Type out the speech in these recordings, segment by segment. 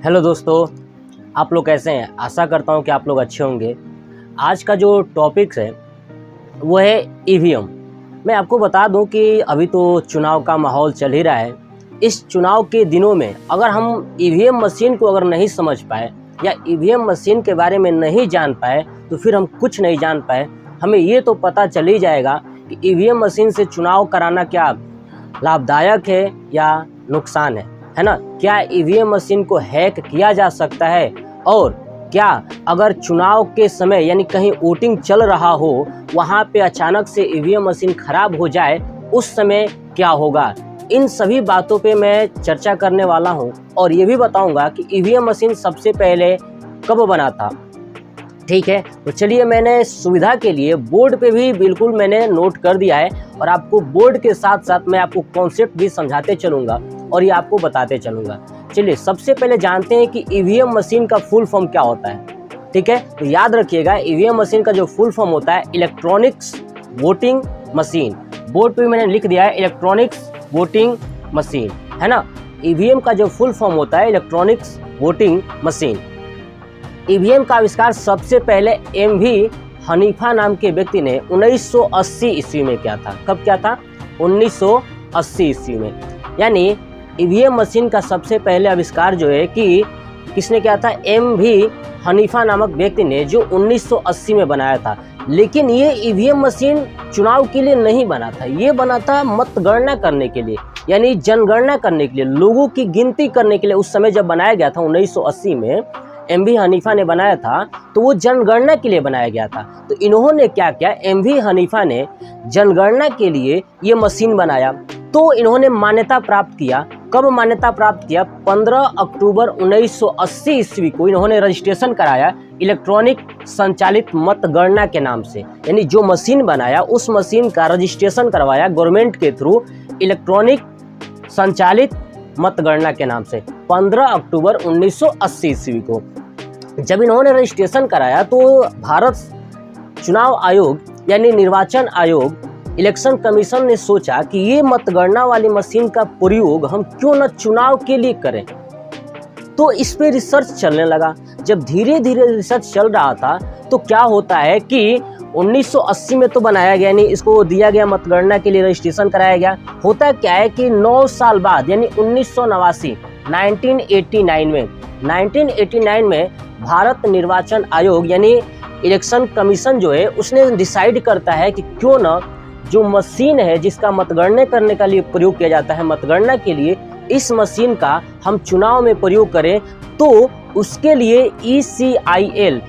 Hello दोस्तों, आप लोग कैसे हैं। आशा करता हूं कि आप लोग अच्छे होंगे। आज का जो टॉपिक्स है वो है ईवीएम। मैं आपको बता दूं कि अभी तो चुनाव का माहौल चल ही रहा है। इस चुनाव के दिनों में अगर हम ईवीएम मशीन को अगर नहीं समझ पाए या ईवीएम मशीन के बारे में नहीं जान पाए तो फिर हम कुछ नहीं जान पाए। हमें ये तो पता चल ही जाएगा कि ईवीएम मशीन से चुनाव कराना क्या लाभदायक है या नुकसान है ना। क्या ईवीएम मशीन को हैक किया जा सकता है, और क्या अगर चुनाव के समय यानी कहीं वोटिंग चल रहा हो वहाँ पे अचानक से ईवीएम मशीन खराब हो जाए उस समय क्या होगा। इन सभी बातों पे मैं चर्चा करने वाला हूँ और ये भी बताऊँगा कि ईवीएम मशीन सबसे पहले कब बना था। ठीक है, तो चलिए मैंने सुविधा के लिए बोर्ड पे भी बिल्कुल मैंने नोट कर दिया है और आपको बोर्ड के साथ साथ मैं आपको कॉन्सेप्ट भी समझाते चलूँगा और ये आपको बताते चलूँगा। चलिए सबसे पहले जानते हैं कि ईवीएम मशीन का फुल फॉर्म क्या होता है। ठीक है, तो याद रखिएगा ईवीएम मशीन का जो फुल फॉर्म होता है इलेक्ट्रॉनिक्स वोटिंग मशीन। बोर्ड पे मैंने लिख दिया है इलेक्ट्रॉनिक्स वोटिंग मशीन, है ना। ईवीएम का जो फुल फॉर्म होता है इलेक्ट्रॉनिक्स वोटिंग मशीन। ईवीएम का आविष्कार सबसे पहले एमवी हनीफा नाम के व्यक्ति ने 1980 ईस्वी में किया था। कब किया था? 1980 ईस्वी में। यानी ईवीएम मशीन का सबसे पहले आविष्कार जो है कि किसने किया था? एमवी हनीफा नामक व्यक्ति ने, जो 1980 में बनाया था। लेकिन ये ईवीएम मशीन चुनाव के लिए नहीं बना था, ये बना था मतगणना करने के लिए, यानी जनगणना करने के लिए, लोगों की गिनती करने के लिए। उस समय जब बनाया गया था 1980 में एमवी हनीफा ने बनाया था तो वो जनगणना के लिए बनाया गया था। तो इन्होंने क्या किया, एमवी हनीफा ने जनगणना के लिए ये मशीन बनाया। तो इन्होंने मान्यता प्राप्त किया। कब मान्यता प्राप्त किया? 15 अक्टूबर 1980 ईस्वी को इन्होंने रजिस्ट्रेशन कराया इलेक्ट्रॉनिक संचालित मतगणना के नाम से। यानी जो मशीन बनाया उस मशीन का रजिस्ट्रेशन करवाया गवर्नमेंट के थ्रू इलेक्ट्रॉनिक संचालित मतगणना के नाम से 15 अक्टूबर 1980 ईस्वी को। जब इन्होंने रजिस्ट्रेशन कराया तो भारत चुनाव आयोग यानी निर्वाचन आयोग इलेक्शन कमीशन ने सोचा कि ये मतगणना वाली मशीन का प्रयोग हम क्यों न चुनाव के लिए करें। तो इस पे रिसर्च चलने लगा। जब धीरे धीरे रिसर्च चल रहा था तो क्या होता है कि 1980 में तो बनाया गया, नहीं इसको दिया गया मतगणना के लिए, रजिस्ट्रेशन कराया गया। होता क्या है कि 9 साल बाद यानी 1989 1989 में भारत निर्वाचन आयोग यानी इलेक्शन कमीशन जो है उसने डिसाइड करता है कि क्यों न जो मशीन है जिसका मतगणना करने के लिए प्रयोग किया जाता है मतगणना के लिए, इस मशीन का हम चुनाव में प्रयोग करें। तो उसके लिए ECIL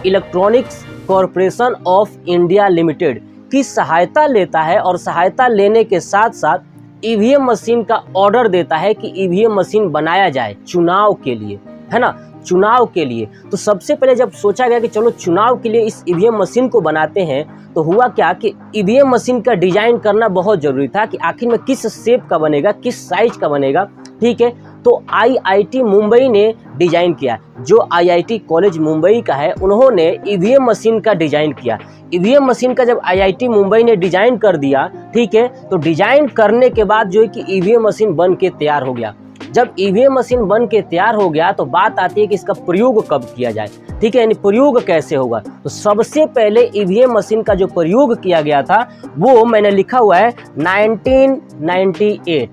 electronics corporation of India limited की सहायता लेता है और सहायता लेने के साथ साथ ईवीएम मशीन का ऑर्डर देता है कि ईवीएम मशीन बनाया जाए चुनाव के लिए, है ना, चुनाव के लिए। तो सबसे पहले जब सोचा गया कि चलो चुनाव के लिए इस ईवीएम मशीन को बनाते हैं तो हुआ क्या कि ईवीएम मशीन का डिजाइन करना बहुत जरूरी था कि आखिर में किस शेप का बनेगा, किस साइज का बनेगा। ठीक है, तो IIT मुंबई ने डिजाइन किया। जो IIT कॉलेज मुंबई का है उन्होंने ईवीएम मशीन का डिजाइन किया। ईवीएम मशीन का जब IIT मुंबई ने डिजाइन कर दिया, ठीक है, तो डिजाइन करने के बाद जो है कि ईवीएम मशीन बन के तैयार हो गया। जब ईवीएम मशीन बन के तैयार हो गया तो बात आती है कि इसका प्रयोग कब किया जाए। ठीक है, यानी प्रयोग कैसे होगा। तो सबसे पहले ईवीएम मशीन का जो प्रयोग किया गया था वो मैंने लिखा हुआ है 1998।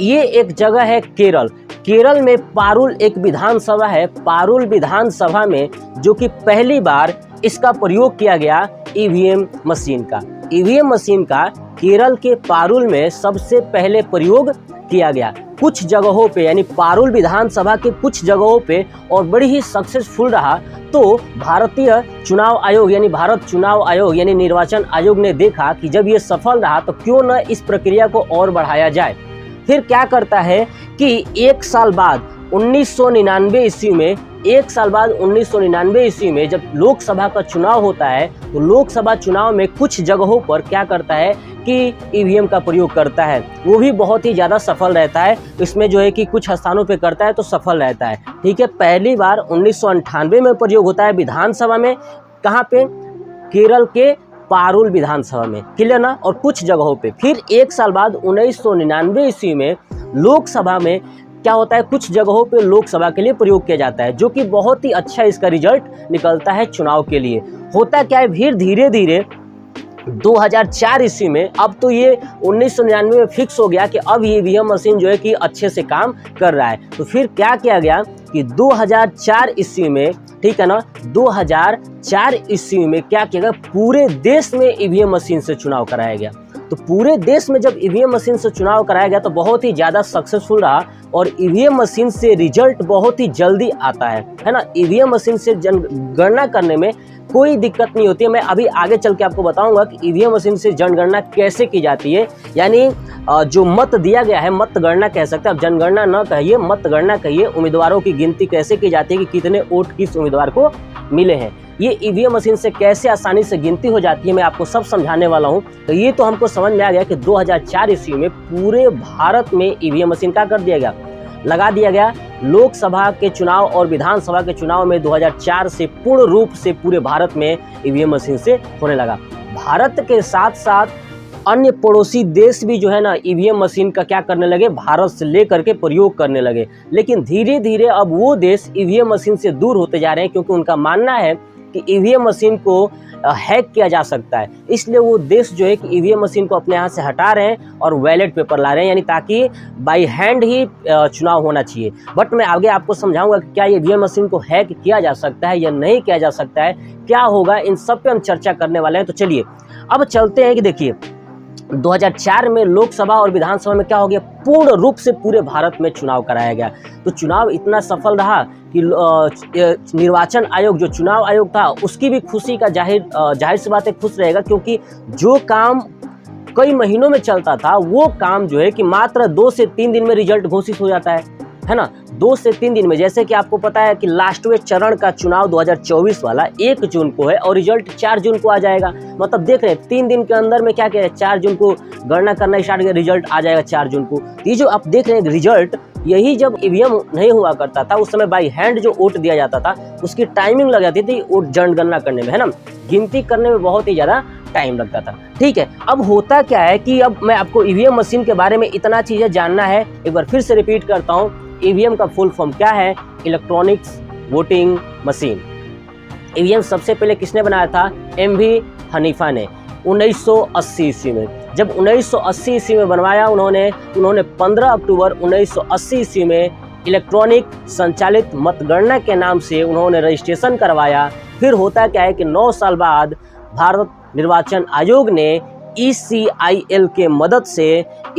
ये एक जगह है केरल में पारुल एक विधानसभा है। पारुल विधानसभा में जो कि पहली बार इसका प्रयोग किया गया ईवीएम मशीन का। ईवीएम मशीन का केरल के पारुल में सबसे पहले प्रयोग किया गया। कुछ जगहों पे यानी पारुल विधानसभा के कुछ जगहों पे और बड़ी ही सक्सेसफुल रहा। तो भारतीय चुनाव आयोग यानी भारत चुनाव आयोग यानी निर्वाचन आयोग ने देखा कि जब ये सफल रहा तो क्यों न इस प्रक्रिया को और बढ़ाया जाए। फिर क्या करता है कि एक साल बाद 1999 ईस्वी में जब लोकसभा का चुनाव होता है तो लोकसभा चुनाव में कुछ जगहों पर क्या करता है कि ईवीएम का प्रयोग करता है। वो भी बहुत ही ज़्यादा सफल रहता है। इसमें जो है कि कुछ स्थानों पे करता है तो सफल रहता है। ठीक है, पहली बार 1998 में प्रयोग होता है विधानसभा में। कहाँ पे? केरल के पारुल विधानसभा में, क्लियर ना। और कुछ जगहों पे फिर एक साल बाद 1999 ईस्वी में लोकसभा में क्या होता है, कुछ जगहों पे लोकसभा के लिए प्रयोग किया जाता है, जो कि बहुत ही अच्छा इसका रिजल्ट निकलता है चुनाव के लिए। होता क्या है, फिर धीरे धीरे 2004 ईस्वी में, अब तो ये 1999 में फिक्स हो गया कि अब ये ईवीएम मशीन जो है कि अच्छे से काम कर रहा है। तो फिर क्या किया गया कि 2004 ईस्वी में, ठीक है ना, 2004 ईस्वी में क्या किया गया, पूरे देश में ईवीएम मशीन से चुनाव कराया गया। तो पूरे देश में जब ईवीएम मशीन से चुनाव कराया गया तो बहुत ही ज़्यादा सक्सेसफुल रहा और ईवीएम मशीन से रिजल्ट बहुत ही जल्दी आता है ना। ईवीएम मशीन से जनगणना करने में कोई दिक्कत नहीं होती है। मैं अभी आगे चल के आपको बताऊंगा कि ईवीएम मशीन से जनगणना कैसे की जाती है, यानी जो मत दिया गया है, मतगणना कह सकते हैं, अब जनगणना न कहिए, मतगणना कहिए, उम्मीदवारों की गिनती कैसे की जाती है कि कितने वोट किस उम्मीदवार को मिले हैं, ये ईवीएम मशीन से कैसे आसानी से गिनती हो जाती है, मैं आपको सब समझाने वाला हूं। तो ये तो हमको समझ में आ गया कि 2004 ईस्वी में पूरे भारत में ईवीएम मशीन का कर दिया गया, लगा दिया गया। लोकसभा के चुनाव और विधानसभा के चुनाव में 2004 से पूर्ण रूप से पूरे भारत में ईवीएम मशीन से होने लगा। भारत के साथ साथ अन्य पड़ोसी देश भी जो है ना ईवीएम मशीन का क्या करने लगे, भारत से लेकर के प्रयोग करने लगे। लेकिन धीरे धीरे अब वो देश ईवीएम मशीन से दूर होते जा रहे हैं, क्योंकि उनका मानना है कि ईवीएम मशीन को हैक किया जा सकता है। इसलिए वो देश जो है कि ईवीएम मशीन को अपने यहाँ से हटा रहे हैं और बैलेट पेपर ला रहे हैं, यानी ताकि बाई हैंड ही चुनाव होना चाहिए। बट मैं आगे आपको समझाऊंगा कि क्या ईवीएम मशीन को हैक किया जा सकता है या नहीं किया जा सकता है, क्या होगा, इन सब पे हम चर्चा करने वाले हैं। तो चलिए अब चलते हैं कि देखिए 2004 में लोकसभा और विधानसभा में क्या हो गया, पूर्ण रूप से पूरे भारत में चुनाव कराया गया। तो चुनाव इतना सफल रहा कि निर्वाचन आयोग, जो चुनाव आयोग था, उसकी भी खुशी का जाहिर सी बात है खुश रहेगा, क्योंकि जो काम कई महीनों में चलता था वो काम जो है कि मात्र 2 से 3 दिन में रिजल्ट घोषित हो जाता है ना, 2 से 3 दिन में। जैसे कि आपको पता है कि लास्टवे चरण का चुनाव 2024 वाला 1 जून को है और रिजल्ट 4 जून को आ जाएगा। मतलब देख रहे हैं 3 दिन के अंदर में क्या क्या है, 4 जून को गणना करना स्टार्ट किया, रिजल्ट आ जाएगा 4 जून को। ये जो आप देख रहे हैं रिजल्ट, यही जब ईवीएम नहीं हुआ करता था उस समय बाई हैंड जो वोट दिया जाता था उसकी टाइमिंग लग जाती थी वोट जनगणना करने में, है ना, गिनती करने में बहुत ही ज़्यादा टाइम लगता था। ठीक है, अब होता क्या है कि अब मैं आपको ईवीएम मशीन के बारे में इतना चीज़ें जानना है, एक बार फिर से रिपीट करता हूँ। ईवीएम का फुल फॉर्म क्या है, इलेक्ट्रॉनिक्स वोटिंग मशीन। ईवीएम सबसे पहले किसने बनाया था, एमवी हनीफा ने 1980 ईस्वी में। जब 1980 ईस्वी में बनवाया उन्होंने 15 अक्टूबर 1980 ईस्वी में इलेक्ट्रॉनिक संचालित मतगणना के नाम से उन्होंने रजिस्ट्रेशन करवाया। फिर होता क्या है कि 9 साल बाद भारत निर्वाचन आयोग ने ECIL के मदद से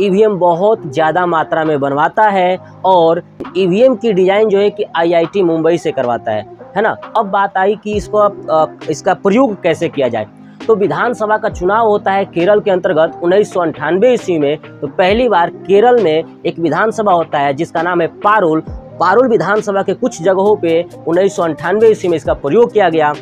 ईवीएम बहुत ज़्यादा मात्रा में बनवाता है और ईवीएम की डिज़ाइन जो है कि IIT मुंबई से करवाता है ना। अब बात आई कि इसका प्रयोग कैसे किया जाए। तो विधानसभा का चुनाव होता है केरल के अंतर्गत 1998 ईस्वी में। तो पहली बार केरल में एक विधानसभा होता है जिसका नाम है पारुल विधानसभा के कुछ जगहों पे 1998 ईस्वी में इसका प्रयोग किया गया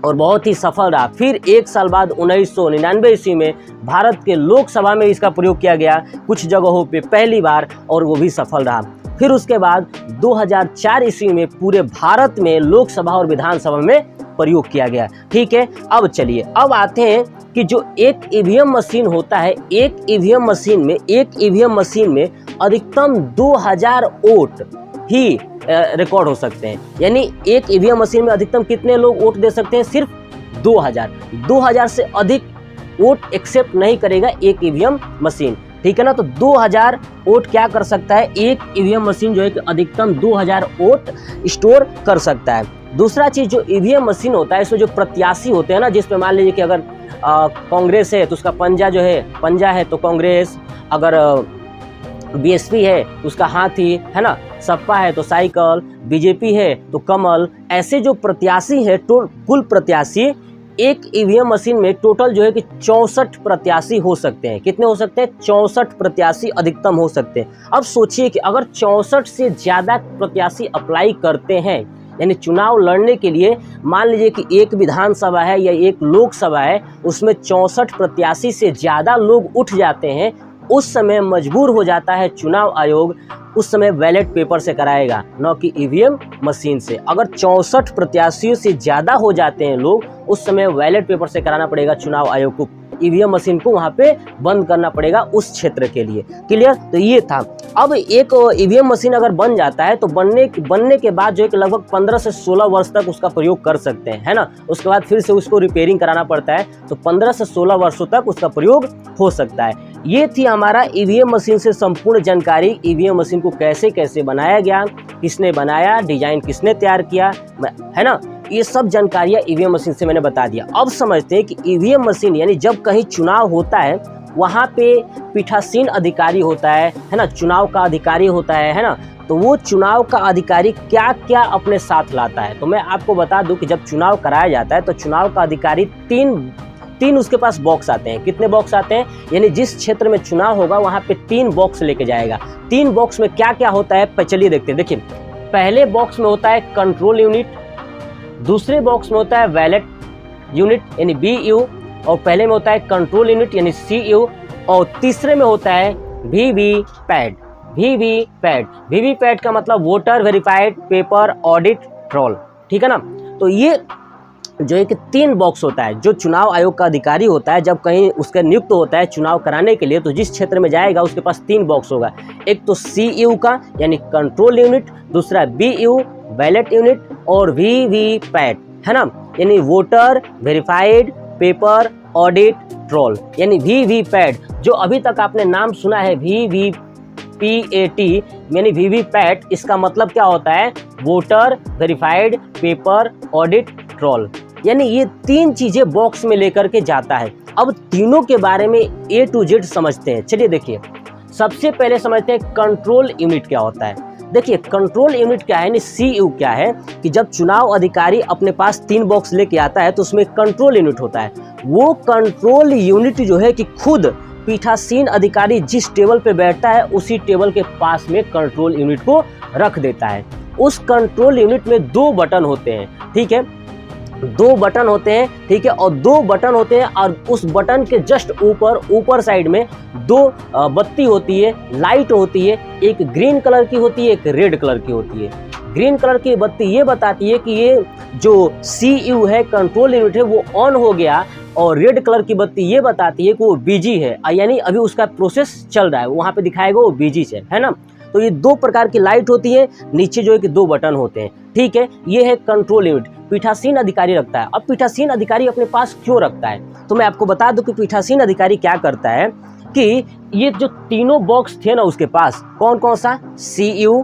और बहुत ही सफल रहा। फिर 1 साल बाद 1999 ईस्वी में भारत के लोकसभा में इसका प्रयोग किया गया कुछ जगहों पे पहली बार, और वो भी सफल रहा। फिर उसके बाद 2004 ईस्वी में पूरे भारत में लोकसभा और विधानसभा में प्रयोग किया गया। ठीक है, अब चलिए अब आते हैं कि जो एक ईवीएम मशीन होता है, एक ईवीएम मशीन में अधिकतम 2000 वोट ही रिकॉर्ड हो सकते हैं। यानी एक ईवीएम मशीन में अधिकतम कितने लोग वोट दे सकते हैं, सिर्फ 2000 से अधिक वोट एक्सेप्ट नहीं करेगा एक ईवीएम मशीन। ठीक है ना, तो 2000 वोट क्या कर सकता है, एक ईवीएम मशीन जो है कि अधिकतम 2000 वोट स्टोर कर सकता है। दूसरा चीज, जो ईवीएम मशीन होता है इसमें जो प्रत्याशी होते हैं ना, जिसपे मान लीजिए कि अगर कांग्रेस है तो उसका पंजा है तो कांग्रेस, अगर बीएसपी है तो उसका हाथी, है ना, सपा है तो साइकिल, बीजेपी है तो कमल। ऐसे जो प्रत्याशी है, कुल प्रत्याशी एक ईवीएम मशीन में टोटल जो है कि 64 प्रत्याशी हो सकते हैं। कितने हो सकते हैं, 64 प्रत्याशी अधिकतम हो सकते हैं। अब सोचिए कि अगर 64 से ज़्यादा प्रत्याशी अप्लाई करते हैं, यानी चुनाव लड़ने के लिए, मान लीजिए कि एक विधानसभा है या एक लोकसभा है, उसमें 64 प्रत्याशी से ज़्यादा लोग उठ जाते हैं, उस समय मजबूर हो जाता है चुनाव आयोग, उस समय बैलेट पेपर से कराएगा, न कि ईवीएम मशीन से। अगर 64 प्रत्याशियों से ज़्यादा हो जाते हैं लोग, उस समय बैलेट पेपर से कराना पड़ेगा चुनाव आयोग को, ईवीएम मशीन को वहाँ पे बंद करना पड़ेगा उस क्षेत्र के लिए। क्लियर, तो ये था। अब एक ईवीएम मशीन अगर बन जाता है तो बनने के बाद जो है कि लगभग 15 से 16 वर्ष तक उसका प्रयोग कर सकते हैं, है ना। उसके बाद फिर से उसको रिपेयरिंग कराना पड़ता है, तो 15 से 16 वर्षों तक उसका प्रयोग हो सकता है। ये थी हमारा ईवीएम मशीन से संपूर्ण जानकारी। ईवीएम मशीन को कैसे कैसे बनाया गया, किसने बनाया, डिजाइन किसने तैयार किया, है ना, ये सब जानकारियाँ ईवीएम मशीन से मैंने बता दिया। अब समझते हैं कि ईवीएम मशीन यानी जब कहीं चुनाव होता है वहाँ पे पीठासीन अधिकारी होता है ना, चुनाव का अधिकारी होता है ना। तो वो चुनाव का अधिकारी क्या क्या अपने साथ लाता है, तो मैं आपको बता दूं कि जब चुनाव कराया जाता है तो चुनाव का अधिकारी तीन उसके पास बॉक्स आते हैं। कितने बॉक्स आते हैं, यानी जिस क्षेत्र में चुनाव होगा वहाँ पे 3 बॉक्स लेके जाएगा। 3 बॉक्स में क्या क्या होता है चलिए देखते हैं। देखिए, पहले बॉक्स में होता है कंट्रोल यूनिट, दूसरे बॉक्स में होता है बैलेट यूनिट यानी BU, और पहले में होता है कंट्रोल यूनिट यानी CU, और तीसरे में होता है VVPAT। VVPAT का मतलब voter verified paper audit troll, ठीक है ना। तो ये जो एक 3 बॉक्स होता है, जो चुनाव आयोग का अधिकारी होता है जब कहीं उसका नियुक्त होता है चुनाव कराने के लिए, तो जिस क्षेत्र में जाएगा उसके पास 3 बॉक्स होगा। एक तो CU का यानी कंट्रोल यूनिट, दूसरा BU बैलेट यूनिट, और VVPAT, है ना, यानी voter verified paper audit troll यानी VVPAT। जो अभी तक आपने नाम सुना है VVPAT यानी VVPAT, इसका मतलब क्या होता है, voter verified paper audit troll. यानी ये 3 चीजें बॉक्स में लेकर के जाता है। अब तीनों के बारे में A to Z समझते हैं। चलिए देखिए, सबसे पहले समझते हैं कंट्रोल यूनिट क्या होता है। देखिए, कंट्रोल यूनिट क्या है यानी CU क्या है, कि जब चुनाव अधिकारी अपने पास 3 बॉक्स लेके आता है तो उसमें कंट्रोल यूनिट होता है। वो कंट्रोल यूनिट जो है कि खुद पीठासीन अधिकारी जिस टेबल पे बैठता है उसी टेबल के पास में कंट्रोल यूनिट को रख देता है। उस कंट्रोल यूनिट में 2 बटन होते हैं, ठीक है, 2 बटन होते हैं, ठीक है, और 2 बटन होते हैं, और उस बटन के जस्ट ऊपर साइड में 2 बत्ती होती है, लाइट होती है। एक ग्रीन कलर की होती है, एक रेड कलर की होती है। ग्रीन कलर की बत्ती ये बताती है कि ये जो CU है कंट्रोल यूनिट है वो ऑन हो गया, और रेड कलर की बत्ती ये बताती है कि वो बिजी है, यानी अभी उसका प्रोसेस चल रहा है, वहाँ पे दिखाएगा वो बिजी है ना। तो ये 2 प्रकार की लाइट होती है, नीचे जो है कि 2 बटन होते हैं, ठीक है। ये है कंट्रोल यूनिट, पीठासीन अधिकारी रखता है। अब पीठासीन अधिकारी अपने पास क्यों रखता है, तो मैं आपको बता दूं कि पीठासीन अधिकारी क्या करता है कि ये जो तीनों बॉक्स थे ना उसके पास, कौन कौन सा, CU,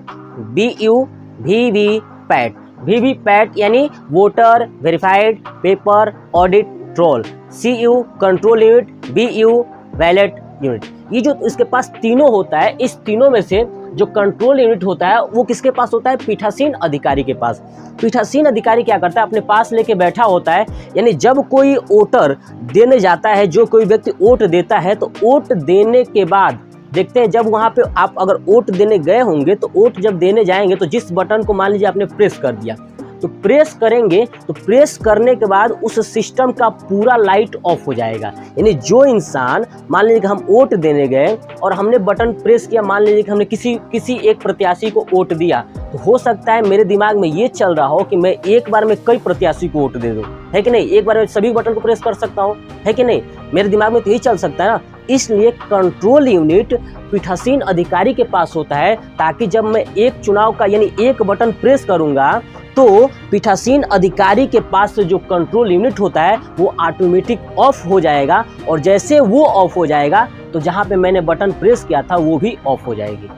BU, VVPAT। VVPAT यानी voter verified paper audit troll, CU control unit, BU ballot unit. ये जो इसके पास तीनों होता है, इस तीनों में से जो कंट्रोल यूनिट होता है वो किसके पास होता है, पीठासीन अधिकारी के पास। पीठासीन अधिकारी क्या करता है, अपने पास लेके बैठा होता है, यानी जब कोई वोटर देने जाता है, जो कोई व्यक्ति वोट देता है, तो वोट देने के बाद देखते हैं, जब वहाँ पे आप अगर वोट देने गए होंगे तो वोट जब देने जाएंगे तो जिस बटन को मान लीजिए आपने प्रेस कर दिया, तो प्रेस करेंगे, तो प्रेस करने के बाद उस सिस्टम का पूरा लाइट ऑफ हो जाएगा। यानी जो इंसान, मान लीजिए कि हम वोट देने गए और हमने बटन प्रेस किया, मान लीजिए कि हमने किसी एक प्रत्याशी को वोट दिया, तो हो सकता है मेरे दिमाग में ये चल रहा हो कि मैं एक बार में कई प्रत्याशी को वोट दे दूं, है कि नहीं, एक बार में सभी बटन को प्रेस कर सकता हूँ, है कि नहीं, मेरे दिमाग में तो यही चल सकता है ना। इसलिए कंट्रोल यूनिट पीठासीन अधिकारी के पास होता है, ताकि जब मैं एक चुनाव का यानी एक बटन प्रेस करूंगा तो पीठासीन अधिकारी के पास से जो कंट्रोल यूनिट होता है वो ऑटोमेटिक ऑफ हो जाएगा, और जैसे वो ऑफ हो जाएगा तो जहां पे मैंने बटन प्रेस किया था वो भी ऑफ हो जाएगी,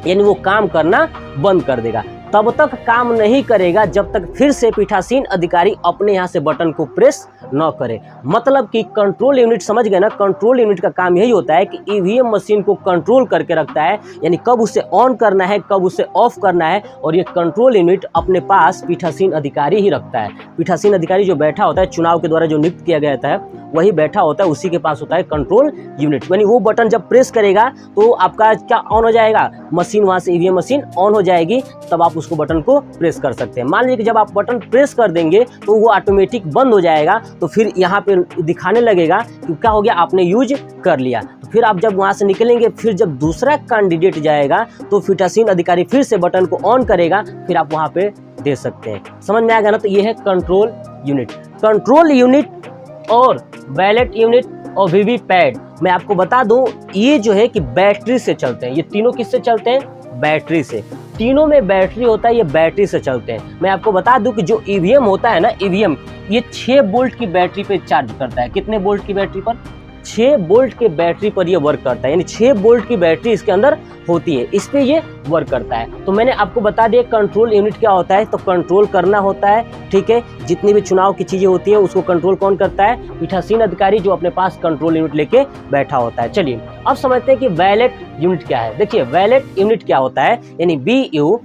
यानी वो काम करना बंद कर देगा। तब तक काम नहीं करेगा जब तक फिर से पीठासीन अधिकारी अपने यहाँ से बटन को प्रेस न करे। मतलब कि कंट्रोल यूनिट, समझ गए ना, कंट्रोल यूनिट का काम यही होता है कि ईवीएम मशीन को कंट्रोल करके रखता है, यानी कब उसे ऑन करना है, कब उसे ऑफ करना है, और ये कंट्रोल यूनिट अपने पास पीठासीन अधिकारी ही रखता है। पीठासीन अधिकारी जो बैठा होता है, चुनाव के द्वारा जो नियुक्त किया गया था वही बैठा होता है, उसी के पास होता है कंट्रोल यूनिट। यानी वो बटन जब प्रेस करेगा तो आपका क्या ऑन हो जाएगा, मशीन, वहाँ से ईवीएम मशीन ऑन हो जाएगी, तब आप उसको बटन को प्रेस कर सकते हैं। मान लीजिए कि जब आप बटन प्रेस कर देंगे तो वो ऑटोमेटिक बंद हो जाएगा, तो फिर यहाँ पे दिखाने लगेगा कि क्या हो गया, आपने यूज कर लिया। तो फिर आप जब वहाँ से निकलेंगे, फिर जब दूसरा कैंडिडेट जाएगा तो पीठासीन अधिकारी फिर से बटन को ऑन करेगा, फिर आप वहाँ पे दे सकते हैं। समझ में आ गया ना। तो ये है कंट्रोल यूनिट। कंट्रोल यूनिट और बैलेट यूनिट और वीवीपैट मैं आपको बता दूं ये जो है कि बैटरी से चलते हैं। ये तीनों किससे चलते हैं? बैटरी से। तीनों में बैटरी होता है, ये बैटरी से चलते हैं। मैं आपको बता दूं कि जो ईवीएम होता है ना, ईवीएम ये 6 वोल्ट की बैटरी पे चार्ज करता है। कितने वोल्ट की बैटरी पर? 6 वोल्ट के बैटरी पर ये वर्क करता है, यानी 6 वोल्ट की बैटरी इसके अंदर होती है, इस पे ये वर्क करता है। तो मैंने आपको बता दिया कंट्रोल यूनिट क्या होता है। तो कंट्रोल करना होता है, ठीक है। जितनी भी चुनाव की चीजें होती है उसको कंट्रोल कौन करता है? पीठासीन अधिकारी, जो अपने पास कंट्रोल यूनिट लेके बैठा होता है। चलिए अब समझते हैं कि वैलेट यूनिट क्या है। देखिए वैलेट यूनिट क्या होता है, यानी VU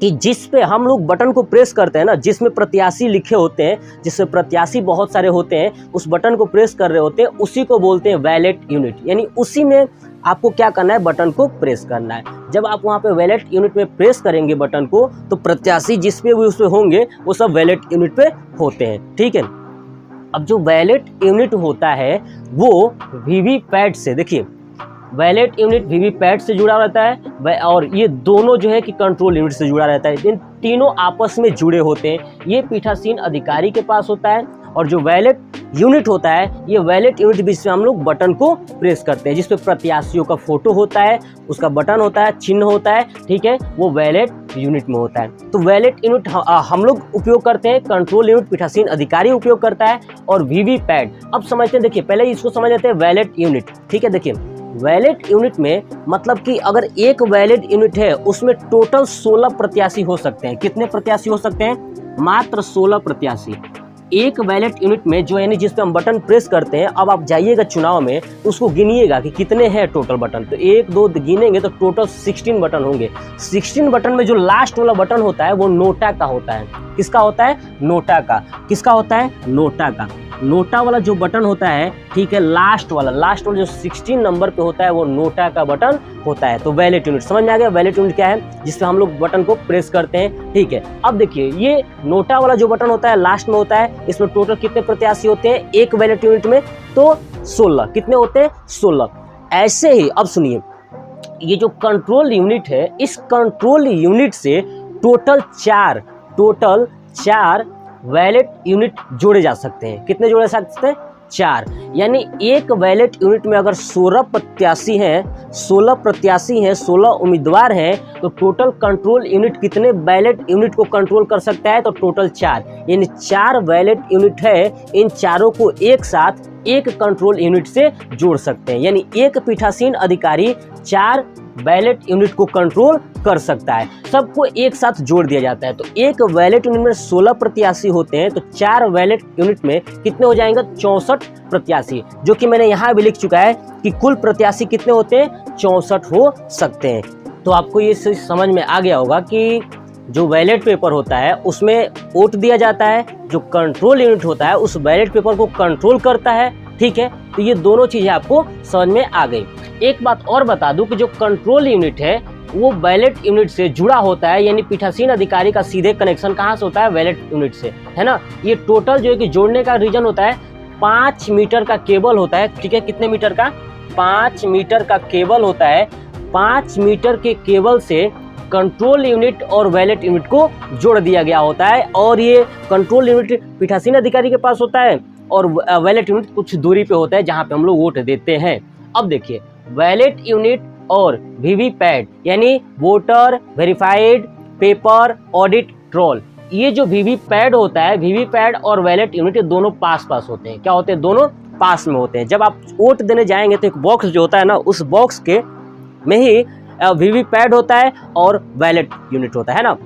कि जिस पे हम लोग बटन को प्रेस करते हैं ना, जिसमें प्रत्याशी लिखे होते हैं, जिसमें प्रत्याशी बहुत सारे होते हैं, उस बटन को प्रेस कर रहे होते हैं, उसी को बोलते हैं वैलेट यूनिट। यानी उसी में आपको क्या करना है? बटन को प्रेस करना है। जब आप वहाँ पे वैलेट यूनिट में प्रेस करेंगे बटन को, तो प्रत्याशी जिस पे भी उस पे होंगे वो सब वैलेट यूनिट पे होते हैं, ठीक है। अब जो वैलेट यूनिट होता है वो वीवीपैट से, देखिए वैलेट यूनिट वीवीपैट से जुड़ा रहता है और ये दोनों जो है कि कंट्रोल यूनिट से जुड़ा रहता है। इन तीनों आपस में जुड़े होते हैं। ये पीठासीन अधिकारी के पास होता है और जो वैलेट यूनिट होता है, ये वैलेट यूनिट बीच में हम लोग बटन को प्रेस करते हैं, जिसपे प्रत्याशियों का फोटो होता है, उसका बटन होता है, चिन्ह होता है, ठीक है, वो वैलेट यूनिट में होता है। तो वैलेट यूनिट हम लोग उपयोग करते हैं, कंट्रोल यूनिट पीठासीन अधिकारी उपयोग करता है और वीवीपैट। अब समझते हैं, देखिए पहले इसको समझ लेते हैं वैलेट यूनिट, ठीक है। देखिए वैलेट यूनिट में मतलब कि अगर एक वैलेट यूनिट है उसमें टोटल 16 प्रत्याशी हो सकते हैं। कितने प्रत्याशी हो सकते हैं? मात्र 16 प्रत्याशी एक वैलेट यूनिट में, जो यानी जिस पे हम बटन प्रेस करते हैं। अब आप जाइएगा चुनाव में तो उसको गिनिएगा कि कितने हैं टोटल बटन, तो 1 2 गिनेंगे तो टोटल 16 बटन होंगे। 16 बटन में जो लास्ट वाला बटन होता है वो नोटा का होता है। किसका होता है? नोटा का। किसका होता है? नोटा का। नोटा वाला जो बटन होता है, ठीक है, लास्ट वाला जो 16 नंबर पे होता है वो नोटा का बटन होता है। तो वैलेट यूनिट समझ में आ गया। वैलेट यूनिट क्या है? जिससे हम लोग बटन को प्रेस करते हैं, ठीक है। अब देखिए ये नोटा वाला जो बटन होता है लास्ट में होता है, इसमें टोटल कितने प्रत्याशी होते हैं एक वैलेट यूनिट में? तो 16। कितने होते हैं? 16। ऐसे ही अब सुनिए, ये जो कंट्रोल यूनिट है, इस कंट्रोल यूनिट से टोटल चार वैलेट यूनिट जोड़े जा सकते हैं। कितने जोड़े जा सकते हैं? 4। यानी एक वैलेट यूनिट में अगर 16 प्रत्याशी हैं, 16 उम्मीदवार हैं, तो टोटल कंट्रोल यूनिट कितने वैलेट यूनिट को कंट्रोल कर सकता है? तो टोटल 4। यानी 4 वैलेट यूनिट है, इन चारों को एक साथ एक कंट्रोल यूनिट से जोड़ सकते हैं। यानी एक पीठासीन अधिकारी 4 वैलेट यूनिट को कंट्रोल कर सकता है, सबको एक साथ जोड़ दिया जाता है। तो एक वैलेट यूनिट में 16 प्रत्याशी होते हैं, तो 4 वैलेट यूनिट में कितने हो जाएंगे? 64 प्रत्याशी, जो कि मैंने यहाँ भी लिख चुका है कि कुल प्रत्याशी कितने होते हैं? 64 हो सकते हैं। तो आपको ये समझ में आ गया होगा कि जो बैलेट पेपर होता है उसमें वोट दिया जाता है, जो कंट्रोल यूनिट होता है उस बैलेट पेपर को कंट्रोल करता है, ठीक है। तो ये दोनों चीजें आपको समझ में आ गई। एक बात और बता दूं कि जो कंट्रोल यूनिट है वो बैलेट यूनिट से जुड़ा होता है, यानी पीठासीन अधिकारी का सीधे कनेक्शन कहाँ से होता है? बैलेट यूनिट से, है ना। ये टोटल जो है कि जोड़ने का रीजन होता है 5 मीटर का केबल होता है, ठीक है। कितने मीटर का? 5 मीटर का केबल होता है। 5 मीटर के केबल से कंट्रोल यूनिट और वैलेट यूनिट को जोड़ दिया गया होता है, और ये कंट्रोल यूनिट पीठासीन अधिकारी के पास होता है और वैलेट यूनिट कुछ दूरी पे होता है जहां पे हम लोग वोट देते हैं। अब देखिए वैलेट यूनिट और वीवीपैट यानी voter verified paper audit troll, ये जो वीवीपैट होता है, वीवीपैट और वैलेट यूनिट दोनों पास पास होते हैं। क्या होते हैं? दोनों पास में होते हैं। जब आप वोट देने जाएंगे तो एक बॉक्स जो होता है ना, उस बॉक्स के में ही वीवीपैट होता है और वैलेट यूनिट होता है ना।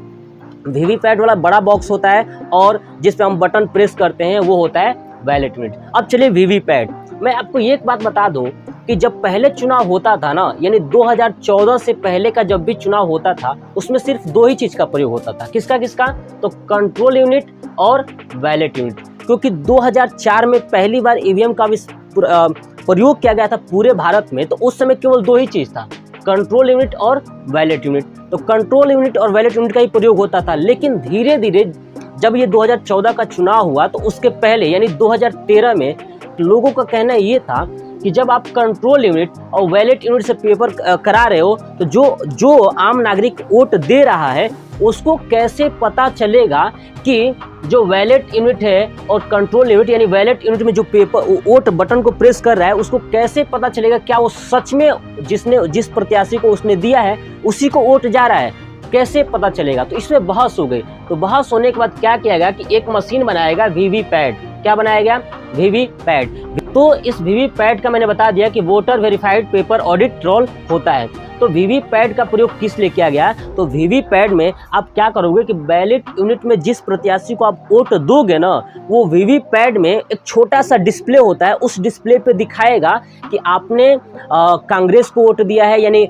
वीवीपैट वाला बड़ा बॉक्स होता है और जिस पे हम बटन प्रेस करते हैं वो होता है वैलेट यूनिट। अब चलिए वीवीपैट, मैं आपको ये एक बात बता दूं कि जब पहले चुनाव होता था ना, यानी 2014 से पहले का जब भी चुनाव होता था उसमें सिर्फ 2 ही चीज का प्रयोग होता था। किसका किसका? तो कंट्रोल यूनिट और वैलेट यूनिट, क्योंकि 2004 में पहली बार ईवीएम का भी प्रयोग किया गया था पूरे भारत में, तो उस समय केवल 2 ही चीज था, कंट्रोल यूनिट और वैलेट यूनिट। तो कंट्रोल यूनिट और वैलेट यूनिट का ही प्रयोग होता था। लेकिन धीरे धीरे जब ये 2014 का चुनाव हुआ तो उसके पहले यानी 2013 में लोगों का कहना ये था कि जब आप कंट्रोल यूनिट और बैलेट यूनिट से पेपर करा रहे हो तो जो आम नागरिक वोट दे रहा है उसको कैसे पता चलेगा कि जो बैलेट यूनिट है और कंट्रोल यूनिट यानी बैलेट यूनिट में जो पेपर वोट बटन को प्रेस कर रहा है उसको कैसे पता चलेगा क्या वो सच में जिस प्रत्याशी को उसने दिया है उसी को वोट जा रहा है, कैसे पता चलेगा। तो इसमें बहस हो गई। तो बहस होने के बाद क्या किया गया कि एक मशीन बनाएगा वीवीपैट। क्या बनाया गया? वीवीपैट। तो इस वीवीपैट का मैंने बता दिया कि voter verified paper audit roll होता है। तो वीवीपैट का प्रयोग किस लिए किया गया? तो वीवीपैट में आप क्या करोगे कि बैलेट यूनिट में जिस प्रत्याशी को आप वोट दोगे ना, वो वीवीपैट में एक छोटा सा डिस्प्ले होता है, उस डिस्प्ले पे दिखाएगा कि आपने कांग्रेस को वोट दिया है, यानी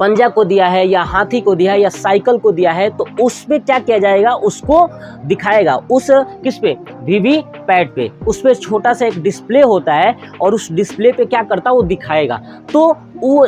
पंजा को दिया है, या हाथी को दिया है, या साइकिल को दिया है। तो उसमें क्या किया जाएगा, उसको दिखाएगा। उस किस पे? वीवीपैट पे। उस पर छोटा सा एक डिस्प्ले होता है और उस डिस्प्ले पे क्या करता है, वो दिखाएगा। तो वो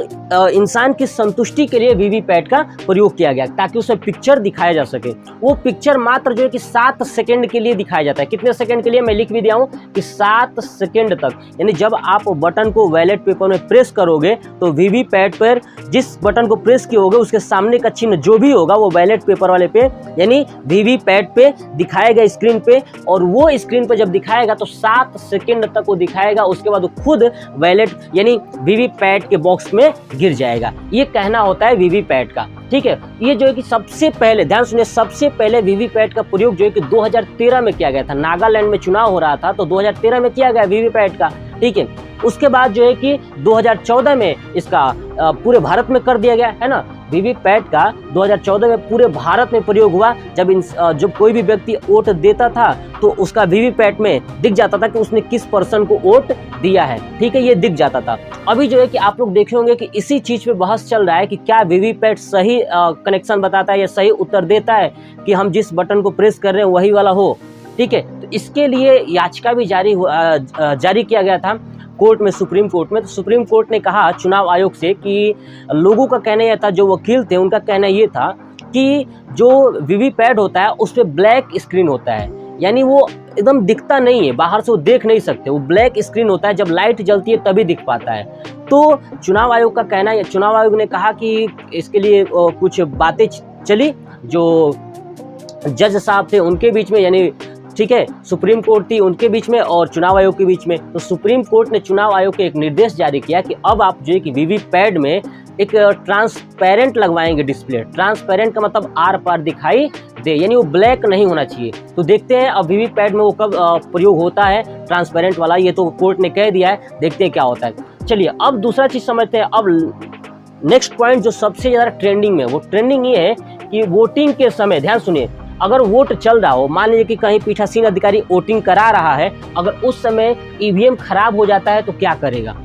इंसान की संतुष्टि के लिए वीवीपैट का प्रयोग किया गया ताकि उसमें पिक्चर दिखाया जा सके। वो पिक्चर मात्र जो है कि 7 सेकंड के लिए दिखाया जाता है। कितने सेकंड के लिए? मैं लिख भी दिया हूँ कि 7 सेकंड तक। यानी जब आप बटन को बैलेट पेपर में प्रेस करोगे तो वीवीपैट पर जिस बटन को प्रेस किए होगे उसके सामने का चिन्ह जो भी होगा वो बैलेट पेपर वाले पे यानी वीवीपैट पे दिखाएगा स्क्रीन पे, और वो स्क्रीन पे जब दिखाएगा तो 7 सेकंड तक वो दिखाएगा। उसके बाद वो खुद बैलेट यानी वीवीपैट के बॉक्स में गिर जाएगा। ये कहना होता है वीवीपैट का। ठीक है, ये जो है कि सबसे पहले, ध्यान सुनिए, सबसे पहले वीवीपैट का प्रयोग जो है कि 2013 में किया गया था। नागालैंड में चुनाव हो रहा था तो 2013 में किया गया वीवीपैट का। ठीक है, उसके बाद जो है कि 2014 में इसका पूरे भारत में कर दिया गया है ना। वीवीपैट का 2014 में पूरे भारत में प्रयोग हुआ। जब कोई भी व्यक्ति वोट देता था तो उसका वीवीपैट में दिख जाता था कि उसने किस पर्सन को वोट दिया है। ठीक है, ये दिख जाता था। अभी जो है कि आप लोग देखे होंगे कि इसी चीज पे बहस चल रहा है कि क्या वीवीपैट सही कनेक्शन बताता है या सही उत्तर देता है कि हम जिस बटन को प्रेस कर रहे हैं वही वाला हो। ठीक है, तो इसके लिए याचिका भी जारी किया गया था कोर्ट में, सुप्रीम कोर्ट में। तो सुप्रीम कोर्ट ने कहा चुनाव आयोग से कि लोगों का कहना यह था, जो वकील थे उनका कहना ये था कि जो वीवीपैट होता है उस पर ब्लैक स्क्रीन होता है, यानी वो एकदम दिखता नहीं है, बाहर से वो देख नहीं सकते, वो ब्लैक स्क्रीन होता है, जब लाइट जलती है तभी दिख पाता है। तो चुनाव आयोग का कहना है, चुनाव आयोग ने कहा कि इसके लिए कुछ बातें चली जो जज साहब थे उनके बीच में, यानी ठीक है, सुप्रीम कोर्ट थी उनके बीच में और चुनाव आयोग के बीच में। तो सुप्रीम कोर्ट ने चुनाव आयोग को एक निर्देश जारी किया कि अब आप जो है कि वीवीपैट में एक ट्रांसपेरेंट लगवाएंगे डिस्प्ले। ट्रांसपेरेंट का मतलब आर पार दिखाई दे, यानी वो ब्लैक नहीं होना चाहिए। तो देखते हैं अब वीवीपैट में वो कब प्रयोग होता है ट्रांसपेरेंट वाला, ये तो कोर्ट ने कह दिया है, देखते हैं क्या होता है। चलिए अब दूसरा चीज समझते हैं। अब नेक्स्ट पॉइंट जो सबसे ज़्यादा ट्रेंडिंग में, वो ट्रेंडिंग ये है कि वोटिंग के समय, ध्यान सुनिए, अगर वोट चल रहा हो, मान लीजिए कि कहीं पीठासीन अधिकारी वोटिंग करा रहा है, अगर उस समय ईवीएम खराब हो जाता है तो क्या करेगा?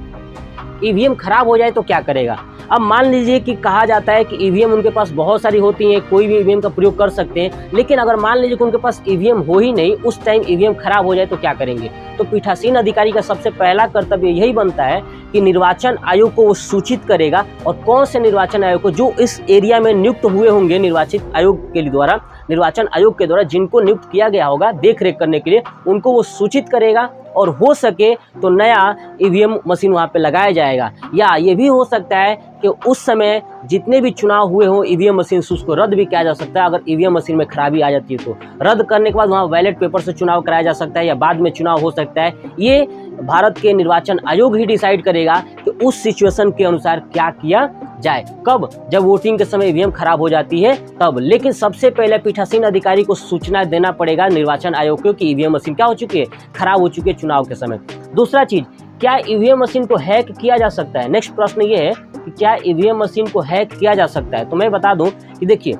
ईवीएम खराब हो जाए तो क्या करेगा? अब मान लीजिए कि कहा जाता है कि ईवीएम उनके पास बहुत सारी होती हैं, कोई भी ईवीएम का प्रयोग कर सकते हैं, लेकिन अगर मान लीजिए कि उनके पास ईवीएम हो ही नहीं, उस टाइम ईवीएम खराब हो जाए तो क्या करेंगे? तो पीठासीन अधिकारी का सबसे पहला कर्तव्य यही बनता है कि निर्वाचन आयोग को वो सूचित करेगा, और कौन से निर्वाचन आयोग को, जो इस एरिया में नियुक्त हुए होंगे निर्वाचित आयोग के द्वारा, निर्वाचन आयोग के द्वारा जिनको नियुक्त किया गया होगा देख रेख करने के लिए, उनको वो सूचित करेगा, और हो सके तो नया ईवीएम मशीन वहाँ पे लगाया जाएगा। या ये भी हो सकता है कि उस समय जितने भी चुनाव हुए हों ईवीएम मशीन से उसको रद्द भी किया जा सकता है। अगर ईवीएम मशीन में खराबी आ जाती है तो रद्द करने के बाद वहाँ बैलेट पेपर से चुनाव कराया जा सकता है, या बाद में चुनाव हो सकता है। ये भारत के निर्वाचन आयोग ही डिसाइड करेगा कि उस सिचुएशन के अनुसार क्या किया जाए। कब? जब वोटिंग के समय ईवीएम खराब हो जाती है तब। लेकिन सबसे पहले पीठासीन अधिकारी को सूचना देना पड़ेगा निर्वाचन आयोग को कि ईवीएम मशीन क्या हो चुकी है, खराब हो चुकी है चुनाव के समय। दूसरा चीज, क्या ईवीएम मशीन को हैक किया जा सकता है? नेक्स्ट प्रश्न ये है कि क्या ईवीएम मशीन को हैक किया जा सकता है? तो मैं बता दूं कि देखिए,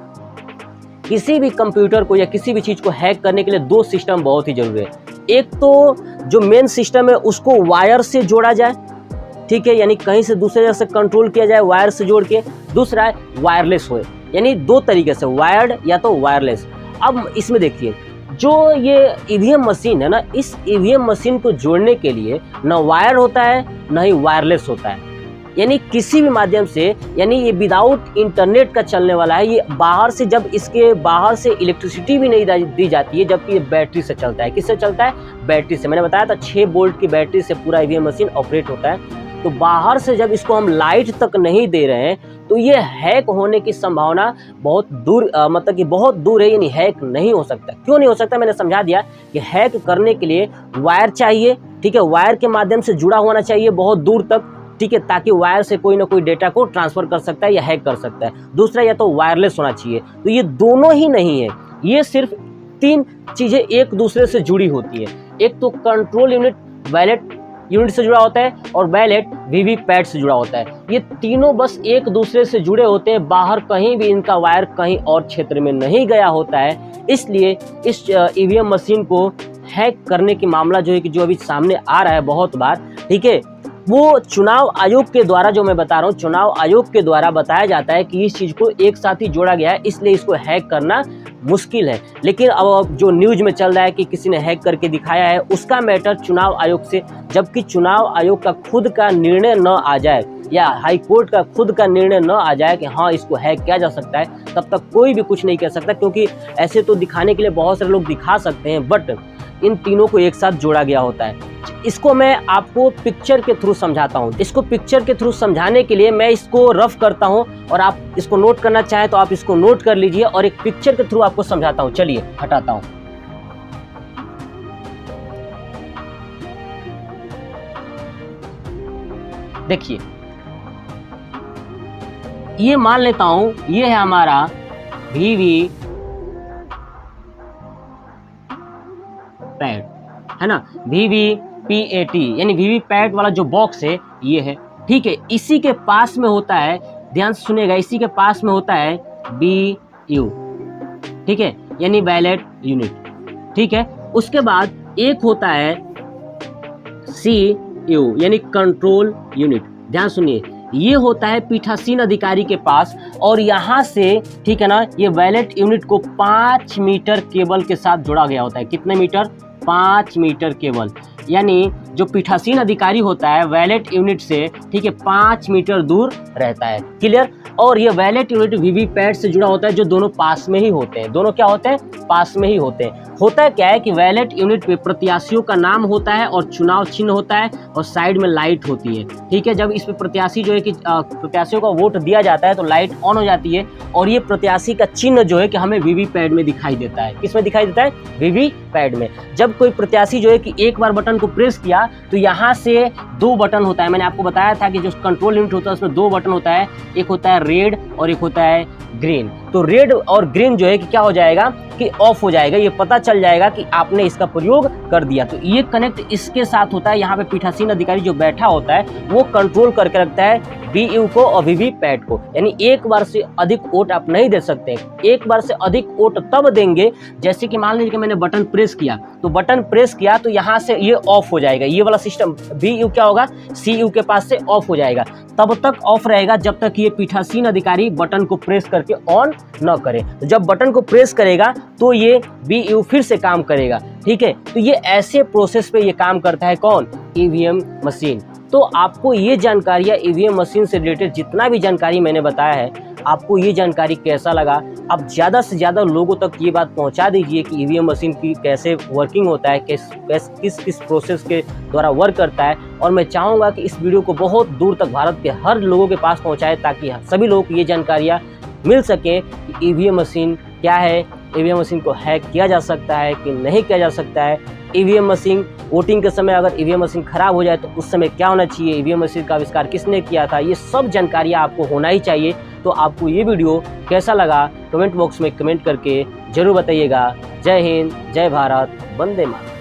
किसी भी कंप्यूटर को या किसी भी चीज को हैक करने के लिए 2 सिस्टम बहुत ही जरूरी है। एक तो जो मेन सिस्टम है उसको वायर से जोड़ा जाए, ठीक है, यानी कहीं से दूसरे जगह से कंट्रोल किया जाए वायर से जोड़ के। दूसरा है वायरलेस हो, यानी 2 तरीके से, वायर्ड या तो वायरलेस। अब इसमें देखिए, जो ये ईवीएम मशीन है ना, इस ईवीएम मशीन को जोड़ने के लिए न वायर होता है न ही वायरलेस होता है, यानी किसी भी माध्यम से, यानी ये विदाउट इंटरनेट का चलने वाला है। ये बाहर से, जब इसके बाहर से इलेक्ट्रिसिटी भी नहीं दी जाती है, जबकि ये बैटरी से चलता है। किससे चलता है? बैटरी से। मैंने बताया था 6 वोल्ट की बैटरी से पूरा ईवीएम मशीन ऑपरेट होता है। तो बाहर से जब इसको हम लाइट तक नहीं दे रहे हैं तो ये हैक होने की संभावना बहुत दूर मतलब कि बहुत दूर है, यानी हैक नहीं हो सकता। क्यों नहीं हो सकता, मैंने समझा दिया कि हैक करने के लिए वायर चाहिए, ठीक है, वायर के माध्यम से जुड़ा होना चाहिए बहुत दूर तक, ठीक है, ताकि वायर से कोई ना कोई डेटा को ट्रांसफर कर सकता है या हैक कर सकता है। दूसरा, या तो वायरलेस होना चाहिए। तो ये दोनों ही नहीं है, ये सिर्फ 3 चीज़ें एक दूसरे से जुड़ी होती है। एक तो कंट्रोल यूनिट वैलेट यूनिट से जुड़ा होता है और वैलेट वीवीपैट से जुड़ा होता है। ये तीनों बस एक दूसरे से जुड़े होते हैं, बाहर कहीं भी इनका वायर कहीं और क्षेत्र में नहीं गया होता है। इसलिए इस ईवीएम मशीन को हैक करने की मामला जो है कि जो अभी सामने आ रहा है बहुत बार, ठीक है, वो चुनाव आयोग के द्वारा, जो मैं बता रहा हूँ, चुनाव आयोग के द्वारा बताया जाता है कि इस चीज़ को एक साथ ही जोड़ा गया है, इसलिए इसको हैक करना मुश्किल है। लेकिन अब जो न्यूज़ में चल रहा है कि किसी ने हैक करके दिखाया है, उसका मैटर चुनाव आयोग से, जबकि चुनाव आयोग का खुद का निर्णय न आ जाए या हाई कोर्ट का खुद का निर्णय न आ जाए कि हाँ इसको हैक किया जा सकता है, तब तक कोई भी कुछ नहीं कह सकता। क्योंकि ऐसे तो दिखाने के लिए बहुत सारे लोग दिखा सकते हैं, बट इन तीनों को एक साथ जोड़ा गया होता है। इसको मैं आपको पिक्चर के थ्रू समझाता हूँ। इसको पिक्चर के थ्रू समझाने के लिए मैं इसको रफ करता हूँ, और आप इसको नोट करना चाहें तो आप इसको नोट कर लीजिए, और एक पिक्चर के थ्रू आपको समझाता हूँ। चलिए हटाता हूँ। देखिए, ये मान लेता हूँ ये है हमारा वीवी पैड, है ना, VVPAT यानी वीवीपैट वाला जो बॉक्स है ये है, ठीक है। इसी के पास में होता है, ध्यान से सुनिएगा, इसी के पास में होता है BU, ठीक है, यानी बैलेट यूनिट, ठीक है। उसके बाद एक होता है CU यानी कंट्रोल यूनिट। ध्यान सुनिए, ये होता है पीठासीन अधिकारी के पास, और यहाँ से, ठीक है ना, ये बैलेट यूनिट को 5 मीटर केबल के साथ जोड़ा गया होता है। कितने मीटर? 5 मीटर केबल, यानी जो पीठासीन अधिकारी होता है वैलेट यूनिट से, ठीक है, 5 मीटर दूर रहता है। क्लियर? और ये वैलेट यूनिट वीवीपैट से जुड़ा होता है, जो दोनों पास में ही होते हैं। दोनों क्या होते हैं? पास में ही होते हैं। होता क्या है कि वैलेट यूनिट पे प्रत्याशियों का नाम होता है और चुनाव चिन्ह होता है, और साइड में लाइट होती है, ठीक है। जब इस पे प्रत्याशी जो है कि प्रत्याशियों का वोट दिया जाता है तो लाइट ऑन हो जाती है, और ये प्रत्याशी का चिन्ह जो है कि हमें वीवीपैट में दिखाई देता है। किस में दिखाई देता है? वीवीपैट में। जब कोई प्रत्याशी जो है कि एक बार बटन को प्रेस किया तो यहाँ से 2 बटन होता है। मैंने आपको बताया था कि जो कंट्रोल यूनिट होता है उसमें 2 बटन होता है, एक होता है रेड और एक होता है ग्रीन। तो रेड और ग्रीन जो है कि क्या हो जाएगा कि ऑफ हो जाएगा, ये पता चल जाएगा कि आपने इसका प्रयोग कर दिया। तो ये कनेक्ट इसके साथ होता है। यहाँ पे पीठासीन अधिकारी जो बैठा होता है वो कंट्रोल करके रखता है BU को और वीवीपैट को, यानी एक बार से अधिक वोट आप नहीं दे सकते। एक बार से अधिक वोट तब देंगे, जैसे कि मान लीजिए कि मैंने बटन प्रेस किया, तो बटन प्रेस किया तो यहाँ से ये ऑफ हो जाएगा। ये वाला सिस्टम BU क्या होगा? CU के पास से ऑफ हो जाएगा। तब तक ऑफ रहेगा जब तक ये पीठासीन अधिकारी बटन को प्रेस करके ऑन न करे। तो जब बटन को प्रेस करेगा तो ये BU फिर से काम करेगा, ठीक है। तो ये ऐसे प्रोसेस पे ये काम करता है कौन? EVM machine. तो आपको ये जानकारियाँ EVM मशीन से रिलेटेड जितना भी जानकारी मैंने बताया है, आपको ये जानकारी कैसा लगा? आप ज़्यादा से ज़्यादा लोगों तक ये बात पहुंचा दीजिए कि EVM मशीन की कैसे वर्किंग होता है, किस प्रोसेस के द्वारा वर्क करता है। और मैं चाहूँगा कि इस वीडियो को बहुत दूर तक भारत के हर लोगों के पास पहुँचाए, ताकि सभी लोगों को ये जानकारियाँ मिल सके कि EVM मशीन क्या है, EVM मशीन को हैक किया जा सकता है कि नहीं किया जा सकता है। EVM मशीन वोटिंग के समय अगर EVM मशीन खराब हो जाए तो उस समय क्या होना चाहिए, EVM मशीन का आविष्कार किसने किया था, ये सब जानकारियाँ आपको होना ही चाहिए। तो आपको ये वीडियो कैसा लगा कमेंट बॉक्स में कमेंट करके ज़रूर बताइएगा। जय हिंद, जय भारत, वंदे मातरम।